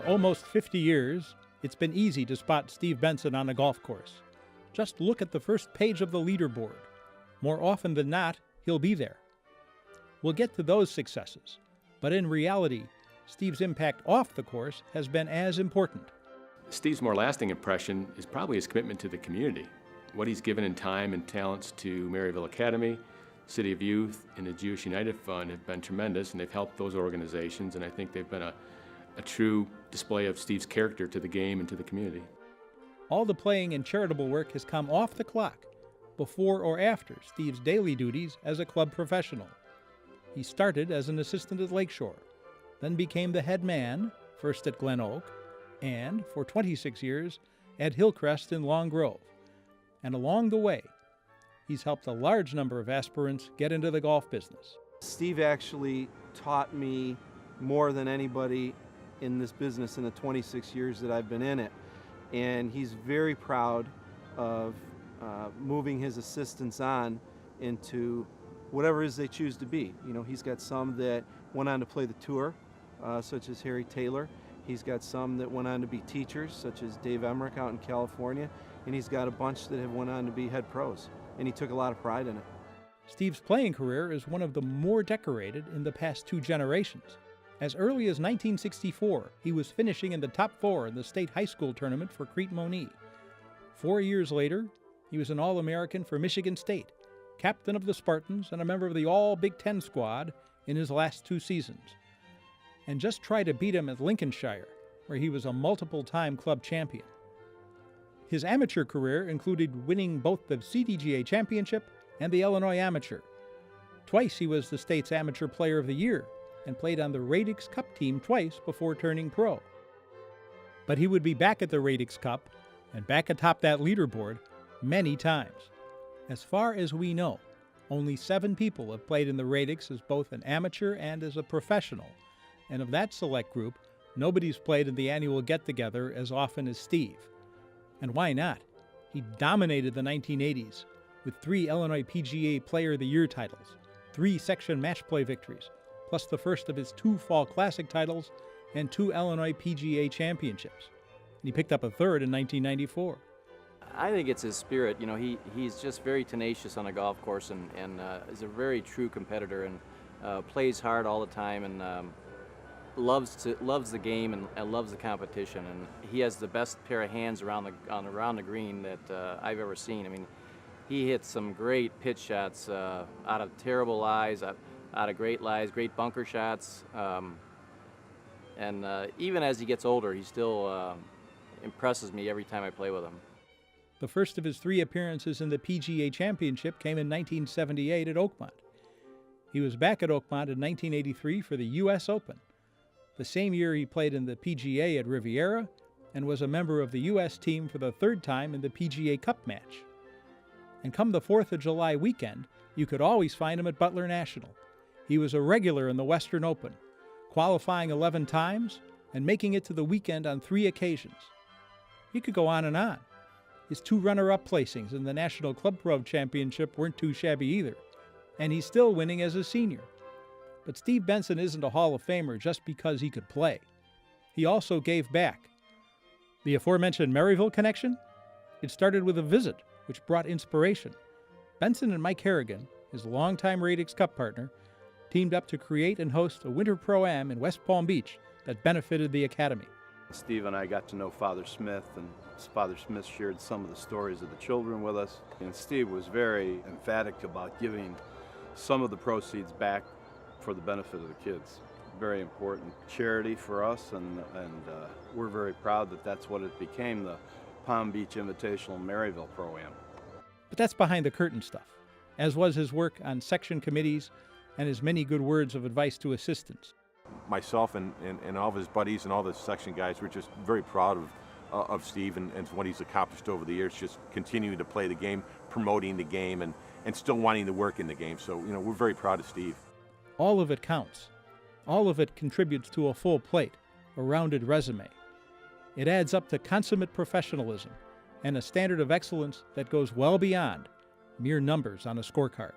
almost 50 years, it's been easy to spot Steve Benson on a golf course. Just look at the first page of the leaderboard. More often than not, he'll be there. We'll get to those successes, but in reality, Steve's impact off the course has been as important. Steve's more lasting impression is probably his commitment to the community. What he's given in time and talents to Maryville Academy, City of Youth, and the Jewish United Fund have been tremendous, and they've helped those organizations, and I think they've been a true display of Steve's character to the game and to the community. All the playing and charitable work has come off the clock, before or after Steve's daily duties as a club professional. He started as an assistant at Lakeshore, then became the head man, first at Glen Oak, and for 26 years at Hillcrest in Long Grove. And along the way, he's helped a large number of aspirants get into the golf business. Steve actually taught me more than anybody in this business in the 26 years that I've been in it. And he's very proud of moving his assistants on into whatever it is they choose to be. You know, he's got some that went on to play the tour, such as Harry Taylor. He's got some that went on to be teachers, such as Dave Emmerich out in California. And he's got a bunch that have went on to be head pros. And he took a lot of pride in it. Steve's playing career is one of the more decorated in the past 2 generations. As early as 1964, he was finishing in the top 4 in the state high school tournament for Crete-Monee. 4 years later, he was an All-American for Michigan State, captain of the Spartans, and a member of the All-Big Ten squad in his last 2 seasons. And just try to beat him at Lincolnshire, where he was a multiple-time club champion. His amateur career included winning both the CDGA Championship and the Illinois Amateur. Twice he was the state's Amateur Player of the Year and played on the Radix Cup team twice before turning pro. But he would be back at the Radix Cup and back atop that leaderboard many times. As far as we know, only 7 people have played in the Radix as both an amateur and as a professional, and of that select group, nobody's played in the annual get-together as often as Steve. And why not? He dominated the 1980s with 3 Illinois PGA Player of the Year titles, 3 section match play victories, plus the first of his 2 Fall Classic titles and 2 Illinois PGA Championships. And he picked up a 3rd in 1994. I think it's his spirit. You know, he's just very tenacious on a golf course and is a very true competitor and plays hard all the time and loves the game and loves the competition. And he has the best pair of hands around the green that I've ever seen. I mean, he hits some great pitch shots out of terrible lies, out of great lies, great bunker shots. And even as he gets older, he still impresses me every time I play with him. The first of his 3 appearances in the PGA Championship came in 1978 at Oakmont. He was back at Oakmont in 1983 for the U.S. Open. The same year he played in the PGA at Riviera and was a member of the U.S. team for the 3rd time in the PGA Cup match. And come the 4th of July weekend, you could always find him at Butler National. He was a regular in the Western Open, qualifying 11 times and making it to the weekend on 3 occasions. He could go on and on. His 2 runner-up placings in the National Club Pro Championship weren't too shabby either, and he's still winning as a senior. But Steve Benson isn't a Hall of Famer just because he could play. He also gave back. The aforementioned Maryville connection? It started with a visit, which brought inspiration. Benson and Mike Harrigan, his longtime Radix Cup partner, teamed up to create and host a winter pro-am in West Palm Beach that benefited the Academy. Steve and I got to know Father Smith, and Father Smith shared some of the stories of the children with us. And Steve was very emphatic about giving some of the proceeds back for the benefit of the kids. Very important charity for us, and we're very proud that that's what it became, the Palm Beach Invitational Maryville Pro-Am. But that's behind the curtain stuff, as was his work on section committees and his many good words of advice to assistants. Myself and all of his buddies and all the section guys were just very proud of Steve and what he's accomplished over the years, just continuing to play the game, promoting the game, and still wanting to work in the game. So, you know, we're very proud of Steve. All of it counts. All of it contributes to a full plate, a rounded resume. It adds up to consummate professionalism and a standard of excellence that goes well beyond mere numbers on a scorecard.